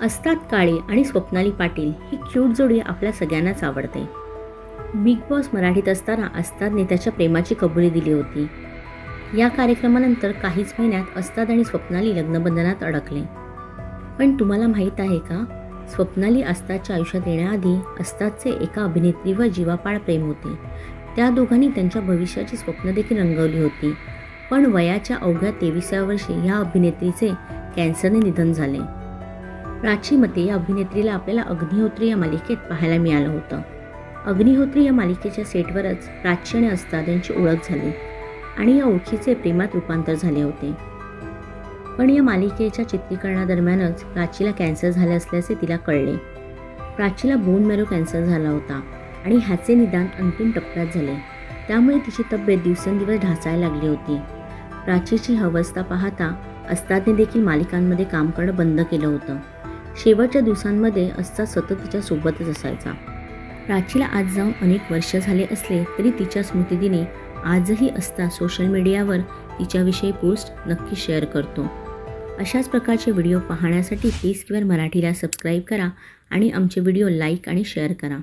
असतात काळे आणि स्वप्नाली पाटील ही क्यूट जोडी आपल्या सगळ्यांनाच आवडते. बिग बॉस मराठीत असताना अस्तादने त्याच्या प्रेमाची कबुली दिली होती. या कार्यक्रमानंतर काहीच महिन्यात अस्ताद आणि स्वप्नाली लग्नबंधनात अडकले. पण तुम्हाला माहीत आहे का, स्वप्नाली अस्तादच्या आयुष्यात येण्याआधी अस्तादचे एका अभिनेत्रीवर जीवापाड प्रेम होते. त्या दोघांनी त्यांच्या भविष्याची स्वप्न देखील रंगवली होती. पण वयाच्या अवघ्या 23व्या वर्षी ह्या अभिनेत्रीचे कॅन्सरने निधन झाले. प्राची मते या अभिनेत्रीला आपल्याला अग्निहोत्री या मालिकेत पाहायला मिळालं होतं. अग्निहोत्री या मालिकेच्या सेटवरच प्राची आणि अस्ताद यांची ओळख झाली आणि या ओळखीचे प्रेमात रूपांतर झाले होते. पण या मालिकेच्या चित्रीकरणादरम्यानच प्राचीला कॅन्सर झाले असल्याचे तिला कळले. प्राचीला बोन मॅरो कॅन्सर झाला होता आणि ह्याचे निदान अंतिम टप्प्यात झाले. त्यामुळे तिची तब्येत दिवसेंदिवस ढासळायला लागली होती. प्राचीची ही अवस्था पाहता अस्तादने देखील मालिकांमध्ये काम करणं बंद केलं होतं. शेवटच्या दिवसांमध्ये अस्ताद सतत तिच्या सोबतच असायचा. प्राचीला आज जाऊन अनेक वर्ष झाले असले तरी तिच्या स्मृतिदिनी आजही अस्ताद सोशल मीडियावर तिच्याविषयी पोस्ट नक्की शेअर करतो. अशाच प्रकारचे व्हिडिओ पाहण्यासाठी प्लीज स्क्वेअर मराठीला सबस्क्राईब करा आणि आमचे व्हिडिओ लाईक आणि शेअर करा.